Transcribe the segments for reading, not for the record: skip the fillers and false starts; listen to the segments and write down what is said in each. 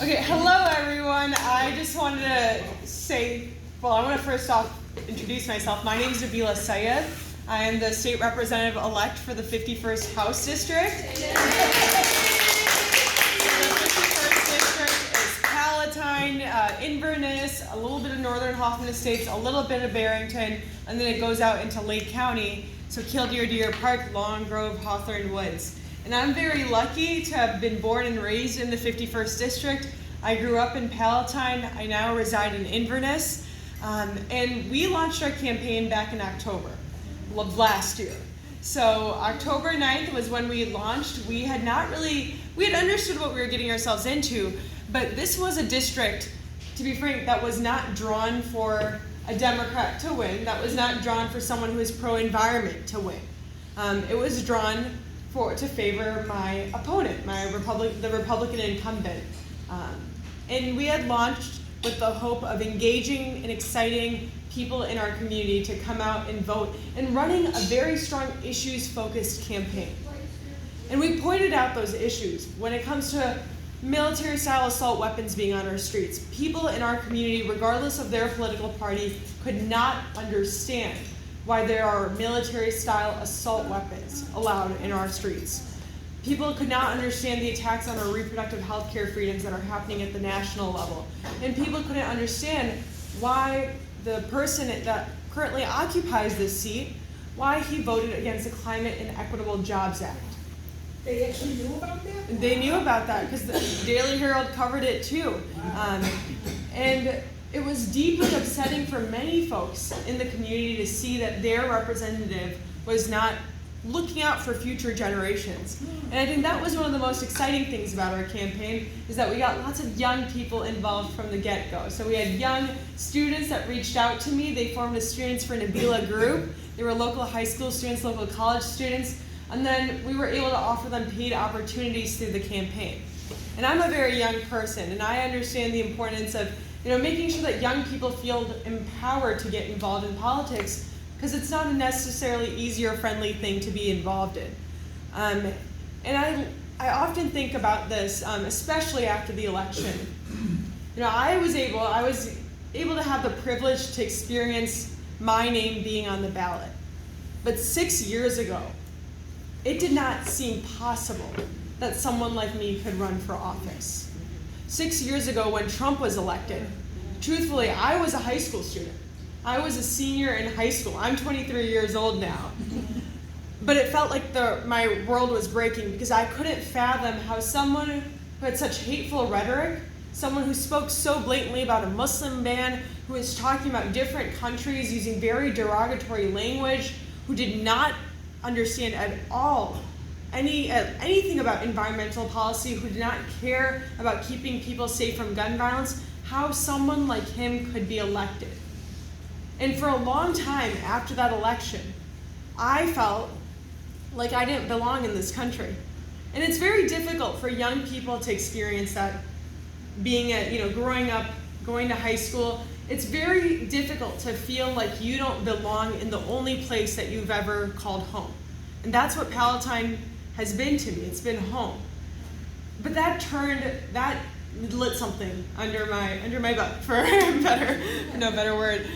Okay, hello everyone. I just wanted to say, well, I want to first off introduce myself. My name is Nabeela Syed. I am the state representative-elect for the 51st House District. The 51st District is Palatine, Inverness, a little bit of Northern Hoffman Estates, a little bit of Barrington, and then it goes out into Lake County, so Killdeer, Deer Park, Long Grove, Hawthorne Woods. And I'm very lucky to have been born and raised in the 51st District. I grew up in Palatine. I now reside in Inverness. And we launched our campaign back in October of last year. So October 9th was when we launched. We had understood what we were getting ourselves into, but this was a district, to be frank, that was not drawn for a Democrat to win. That was not drawn for someone who is pro-environment to win. It was drawn to favor my opponent, the Republican incumbent. And we had launched with the hope of engaging and exciting people in our community to come out and vote and running a very strong issues-focused campaign. And we pointed out those issues when it comes to military-style assault weapons being on our streets. People in our community, regardless of their political party, could not understand why there are military-style assault weapons allowed in our streets. People could not understand the attacks on our reproductive health care freedoms that are happening at the national level. And people couldn't understand why the person that currently occupies this seat, why he voted against the Climate and Equitable Jobs Act. They actually knew about that? They knew about that because the Daily Herald covered it too. And it was deeply upsetting for many folks in the community to see that their representative was not looking out for future generations. And I think that was one of the most exciting things about our campaign, is that we got lots of young people involved from the get-go. So we had young students that reached out to me. They formed a Students for Nabeela group. They were local high school students, local college students, and then we were able to offer them paid opportunities through the campaign. And I'm a very young person, and I understand the importance of making sure that young people feel empowered to get involved in politics, because it's not a necessarily easy or friendly thing to be involved in. And I often think about this, especially after the election. I was able to have the privilege to experience my name being on the ballot. But 6 years ago, it did not seem possible that someone like me could run for office. 6 years ago, when Trump was elected, truthfully, I was a high school student. I was a senior in high school. I'm 23 years old now. But it felt like my world was breaking, because I couldn't fathom how someone who had such hateful rhetoric, someone who spoke so blatantly about a Muslim ban, who was talking about different countries using very derogatory language, who did not understand at all anything about environmental policy, who did not care about keeping people safe from gun violence, how someone like him could be elected. And for a long time after that election, I felt like I didn't belong in this country. And it's very difficult for young people to experience that, growing up, going to high school. It's very difficult to feel like you don't belong in the only place that you've ever called home. And that's what Palatine has been to me. It's been home. But that lit something under my butt, for no better word.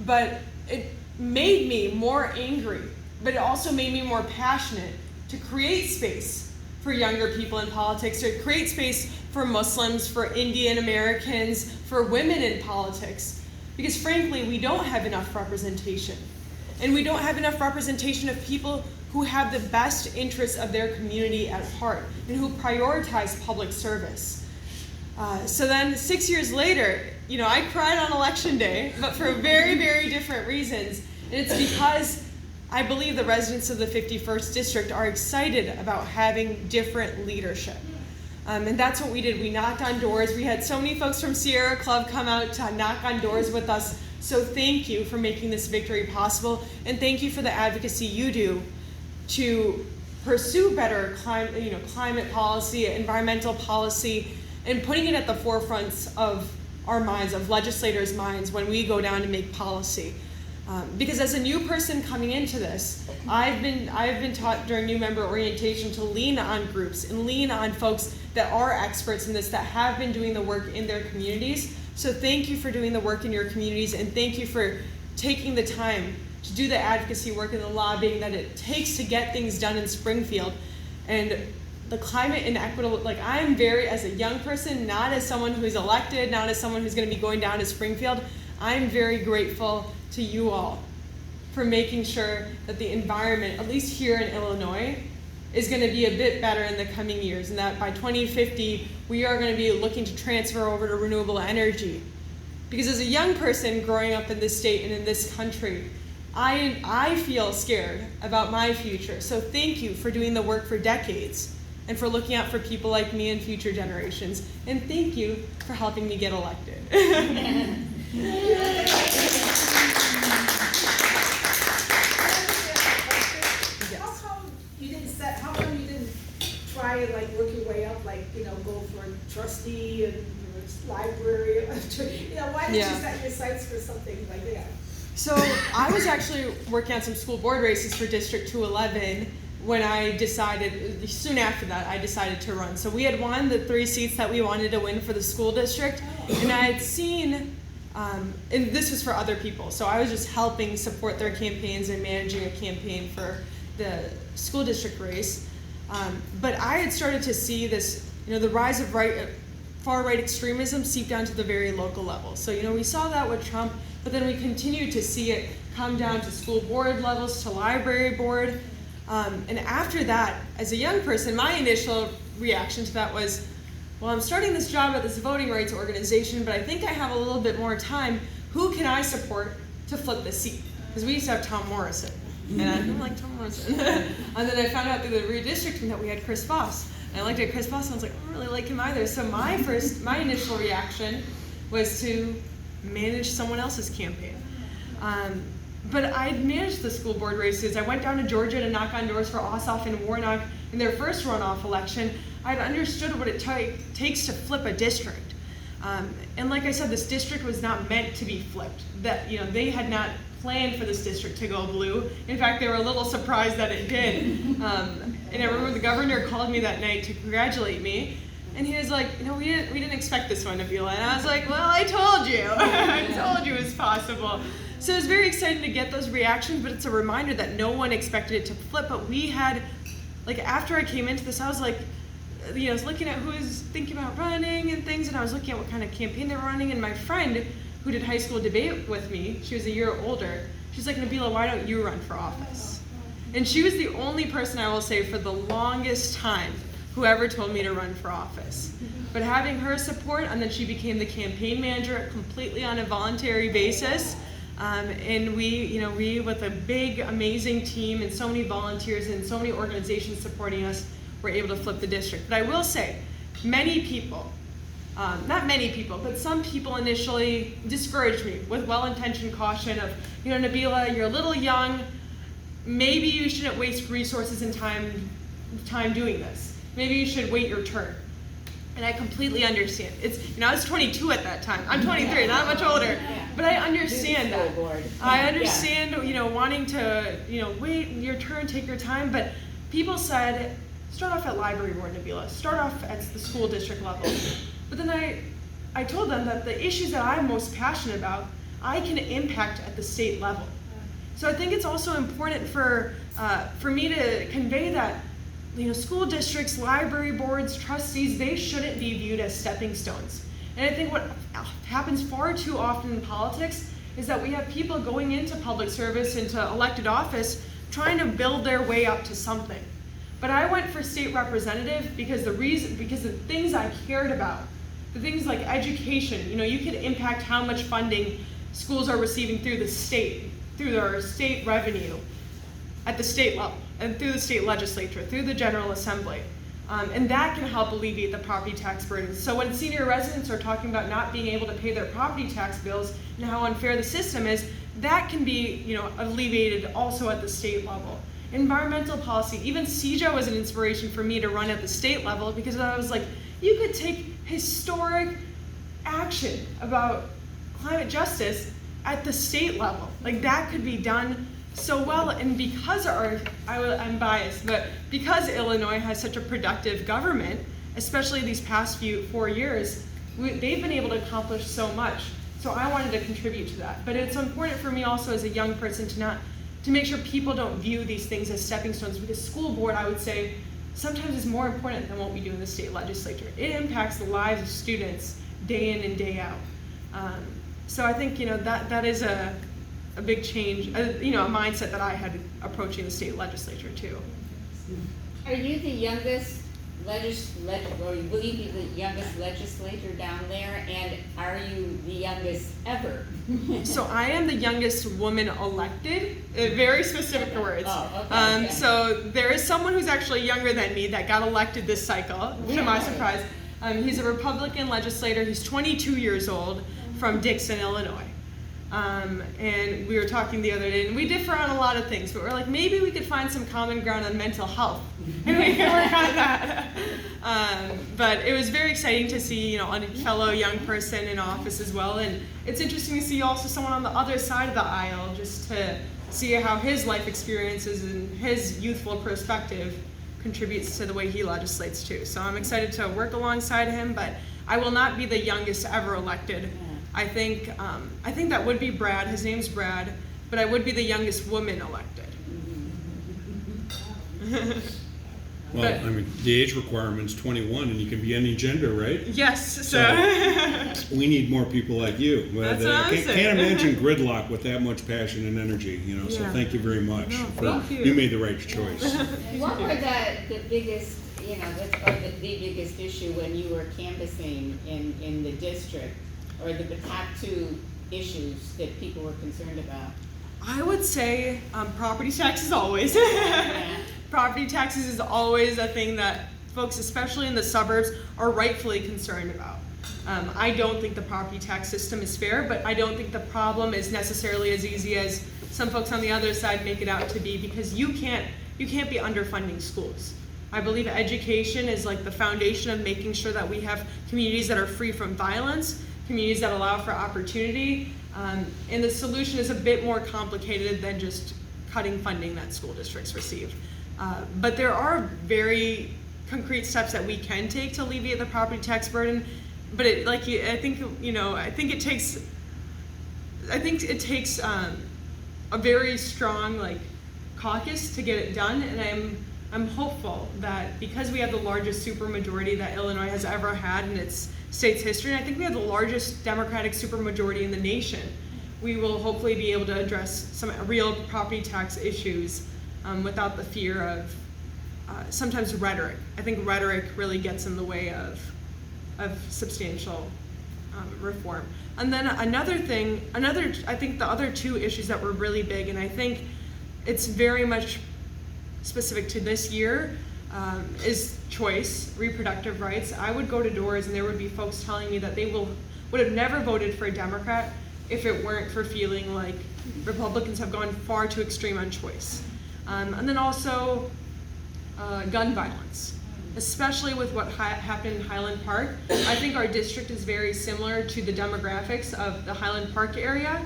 But it made me more angry, but it also made me more passionate to create space for younger people in politics, to create space for Muslims, for Indian Americans, for women in politics. Because frankly, we don't have enough representation. And we don't have enough representation of people who have the best interests of their community at heart and who prioritize public service. So then 6 years later, I cried on election day, but for very, very different reasons. And it's because I believe the residents of the 51st District are excited about having different leadership. And that's what we did. We knocked on doors. We had so many folks from Sierra Club come out to knock on doors with us. So thank you for making this victory possible. And thank you for the advocacy you do to pursue better climate policy, environmental policy, and putting it at the forefronts of our minds, of legislators' minds, when we go down to make policy. Because as a new person coming into this, I've been taught during new member orientation to lean on groups and lean on folks that are experts in this, that have been doing the work in their communities. So thank you for doing the work in your communities, and thank you for taking the time to do the advocacy work and the lobbying that it takes to get things done in Springfield. And the climate inequitable, like I'm very, as a young person, not as someone who's elected, not as someone who's going to be going down to Springfield, I'm very grateful to you all for making sure that the environment, at least here in Illinois, is going to be a bit better in the coming years, and that by 2050, we are going to be looking to transfer over to renewable energy. Because as a young person growing up in this state and in this country, I feel scared about my future. So thank you for doing the work for decades and for looking out for people like me and future generations. And thank you for helping me get elected. How come you didn't try and like work your way up, like, you know, go for trustee and library? You know, why did you set your sights for something like that? So I was actually working on some school board races for District 211 when I decided, soon after that, I decided to run. So we had won the 3 seats that we wanted to win for the school district, and I had seen, and this was for other people, so I was just helping support their campaigns and managing a campaign for the school district race. But I had started to see this, you know, the rise of far-right extremism seep down to the very local level. So, you know, we saw that with Trump, but then we continued to see it come down to school board levels, to library board. And after that, as a young person, my initial reaction to that was, well, I'm starting this job at this voting rights organization, but I think I have a little bit more time. Who can I support to flip the seat? Because we used to have Tom Morrison, and I didn't like Tom Morrison. And then I found out through the redistricting that we had Chris Voss. And I looked at Chris Voss and I was like, I don't really like him either. So my initial reaction was to manage someone else's campaign. But I'd managed the school board races. I went down to Georgia to knock on doors for Ossoff and Warnock in their first runoff election. I'd understood what it takes to flip a district. And like I said, this district was not meant to be flipped. That, you know, they had not planned for this district to go blue. In fact, they were a little surprised that it did. And I remember the governor called me that night to congratulate me. And he was like, you know, we didn't expect this one, Nabeela. And I was like, well, I told you. I told you it was possible. So it was very exciting to get those reactions, but it's a reminder that no one expected it to flip. But we had, like, after I came into this, I was like, you know, I was looking at who was thinking about running and things, and I was looking at what kind of campaign they were running. And my friend, who did high school debate with me, she was a year older, she's like, Nabeela, why don't you run for office? And she was the only person, I will say, for the longest time who ever told me to run for office. But having her support, and then she became the campaign manager completely on a voluntary basis. And we, with a big, amazing team and so many volunteers and so many organizations supporting us, were able to flip the district. But I will say, many people, not many people, but some people initially discouraged me with well-intentioned caution of, you know, Nabeela, you're a little young, maybe you shouldn't waste resources and time doing this. Maybe you should wait your turn. And I completely understand. I was 22 at that time. I'm 23, not much older. But I understand that. I understand, wanting to, wait your turn, take your time. But people said, start off at library board, Nabeela. Start off at the school district level. But then I told them that the issues that I'm most passionate about, I can impact at the state level. So I think it's also important for me to convey that, school districts, library boards, trustees, they shouldn't be viewed as stepping stones. And I think what happens far too often in politics is that we have people going into public service, into elected office, trying to build their way up to something. But I went for state representative because the things I cared about, the things like education, you could impact how much funding schools are receiving through the state, through their state revenue at the state level, and through the state legislature, through the General Assembly. And that can help alleviate the property tax burden. So when senior residents are talking about not being able to pay their property tax bills and how unfair the system is, that can be alleviated also at the state level. Environmental policy, even CEJA was an inspiration for me to run at the state level, because I was like, you could take historic action about climate justice at the state level. Like, that could be done so well. And because I'm biased, but because Illinois has such a productive government, especially these past 4 years, they've been able to accomplish so much. So I wanted to contribute to that. But it's important for me also as a young person to make sure people don't view these things as stepping stones, because school board, I would say, sometimes is more important than what we do in the state legislature. It impacts the lives of students day in and day out. So I think, that is a big change, a mindset that I had approaching the state legislature too. Are you the youngest or will you be the youngest legislator down there, and are you the youngest ever? So I am the youngest woman elected, very specific words. Oh, okay, okay. So there is someone who's actually younger than me that got elected this cycle, to my surprise. He's a Republican legislator. He's 22 years old, from Dixon, Illinois. And we were talking the other day, and we differ on a lot of things, but we're like, maybe we could find some common ground on mental health, and we can work on that. But it was very exciting to see, a fellow young person in office as well, and it's interesting to see also someone on the other side of the aisle, just to see how his life experiences and his youthful perspective contributes to the way he legislates too. So I'm excited to work alongside him, but I will not be the youngest ever elected. I think that would be Brad. His name's Brad, but I would be the youngest woman elected. Well, I mean, the age requirement's 21, and you can be any gender, right? Yes. So we need more people like you. That's what I'm saying. Can't imagine gridlock with that much passion and energy. So Yeah. thank you very much. No, thank you. You made the right choice. What were the biggest, the biggest issue when you were canvassing in the district, or the top two issues that people were concerned about? I would say property taxes always. Property taxes is always a thing that folks, especially in the suburbs, are rightfully concerned about. I don't think the property tax system is fair, but I don't think the problem is necessarily as easy as some folks on the other side make it out to be, because you can't be underfunding schools. I believe education is like the foundation of making sure that we have communities that are free from violence, communities that allow for opportunity, and the solution is a bit more complicated than just cutting funding that school districts receive. But there are very concrete steps that we can take to alleviate the property tax burden. But I think it takes a very strong caucus to get it done, and I'm hopeful that because we have the largest supermajority that Illinois has ever had in its state's history, and I think we have the largest Democratic supermajority in the nation, we will hopefully be able to address some real property tax issues without the fear of sometimes rhetoric. I think rhetoric really gets in the way of substantial reform. And then I think the other two issues that were really big, and I think it's very much specific to this year, is choice, reproductive rights. I would go to doors and there would be folks telling me that they would have never voted for a Democrat if it weren't for feeling like Republicans have gone far too extreme on choice. And then also gun violence, especially with what happened in Highland Park. I think our district is very similar to the demographics of the Highland Park area,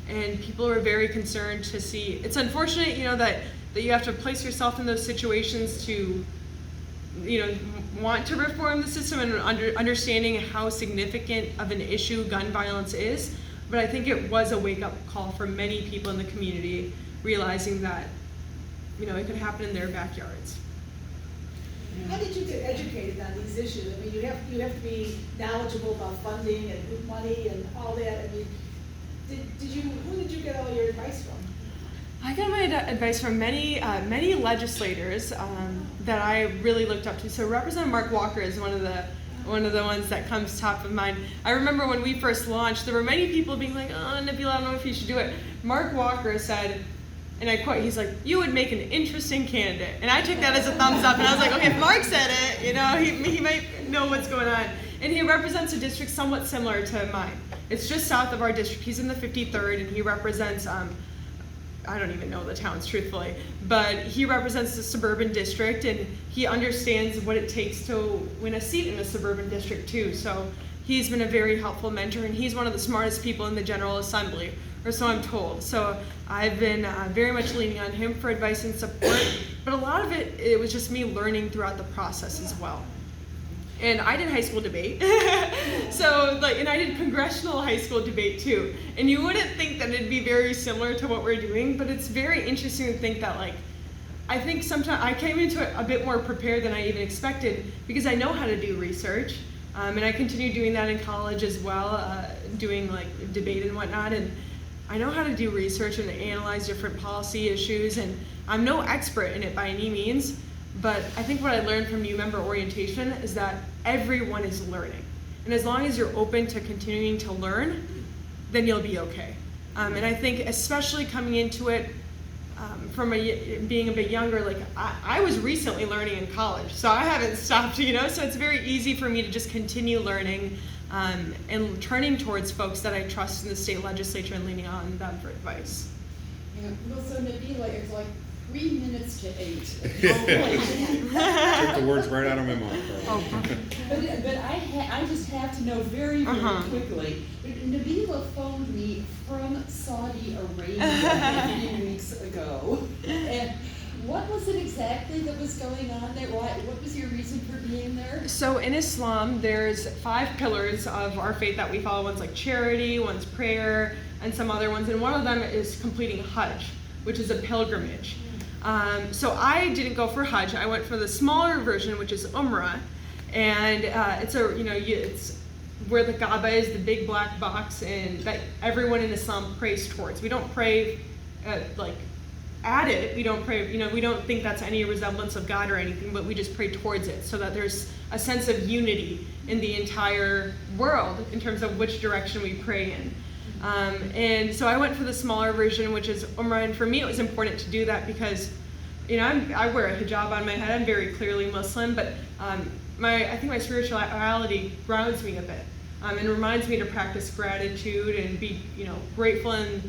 and people are very concerned to see. It's unfortunate, that you have to place yourself in those situations to, want to reform the system and understanding how significant of an issue gun violence is. But I think it was a wake-up call for many people in the community, realizing that, it could happen in their backyards. How did you get educated on these issues? I mean, you have to be knowledgeable about funding and money and all that. I mean, who did you get all your advice from? I got my advice from many legislators that I really looked up to. So Representative Mark Walker is one of the ones that comes top of mind. I remember when we first launched, there were many people being like, "Oh, Nabeela, I don't know if you should do it." Mark Walker said, and I quote, he's like, "You would make an interesting candidate." And I took that as a thumbs up, and I was like, okay, if Mark said it, he might know what's going on. And he represents a district somewhat similar to mine. It's just south of our district. He's in the 53rd, and he represents, I don't even know the towns, truthfully, but he represents the suburban district, and he understands what it takes to win a seat in a suburban district too. So he's been a very helpful mentor, and he's one of the smartest people in the General Assembly, or so I'm told. So I've been very much leaning on him for advice and support, but a lot of it was just me learning throughout the process as well. And I did high school debate. So like, and I did congressional high school debate too. And you wouldn't think that it'd be very similar to what we're doing, but it's very interesting to think that like, I think sometimes I came into it a bit more prepared than I even expected because I know how to do research. And I continued doing that in college as well, doing like debate and whatnot. And I know how to do research and analyze different policy issues. And I'm no expert in it by any means. But I think what I learned from new member orientation is that everyone is learning. And as long as you're open to continuing to learn, then you'll be okay. And I think especially coming into it from being a bit younger, like I was recently learning in college, so I haven't stopped, you know, so it's very easy for me to just continue learning and turning towards folks that I trust in the state legislature and leaning on them for advice. Yeah, well, so Nabeela, it's like 3 minutes to 8. Took the words right out of my mouth. But I just have to know very, very quickly. Nabeela phoned me from Saudi Arabia a few weeks ago. And what was it exactly that was going on there? What was your reason for being there? So in Islam, there's 5 pillars of our faith that we follow. One's like charity, one's prayer, and some other ones. And one of them is completing Hajj, which is a pilgrimage. So I didn't go for Hajj. I went for the smaller version, which is Umrah, and it's where the Kaaba is, the big black box, and that everyone in Islam prays towards. We don't pray at it. We don't pray. We don't think that's any resemblance of God or anything, but we just pray towards it, so that there's a sense of unity in the entire world in terms of which direction we pray in. And so I went for the smaller version, which is Umrah, and for me it was important to do that because, I wear a hijab on my head. I'm very clearly Muslim, but I think my spirituality grounds me a bit and reminds me to practice gratitude and be, grateful and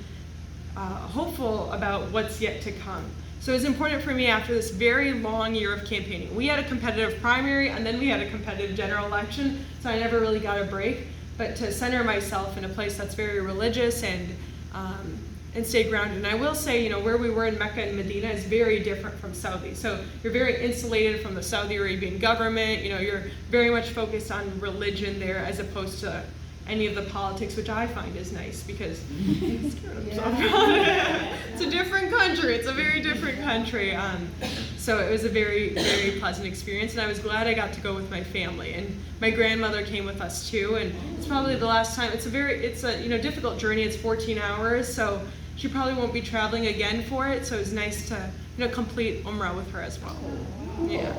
hopeful about what's yet to come. So it was important for me after this very long year of campaigning. We had a competitive primary and then we had a competitive general election, so I never really got a break. But to center myself in a place that's very religious and stay grounded. And I will say, where we were in Mecca and Medina is very different from Saudi. So you're very insulated from the Saudi Arabian government. You're very much focused on religion there as opposed to any of the politics, which I find is nice because it's a different country. It's a very different country. So it was a very, very pleasant experience, and I was glad I got to go with my family. And my grandmother came with us too, and it's probably the last time. It's a difficult journey. It's 14 hours, so she probably won't be traveling again for it. So it was nice to complete Umrah with her as well. Yeah.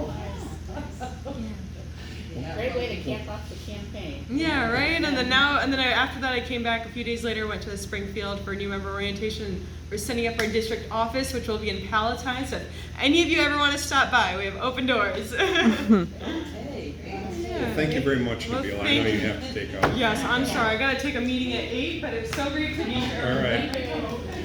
Great way to cap off the campaign. Yeah, right. And then after that, I came back a few days later. Went to the Springfield for new member orientation. We're setting up our district office, which will be in Palatine. So if any of you ever want to stop by, we have open doors. Okay. Yeah. Thank you very much, Well, Nabeela. I thank know you you. have to take off. Yes, I'm sorry. I got to take a meeting at 8, but it's so great to be here. All right. Thank you.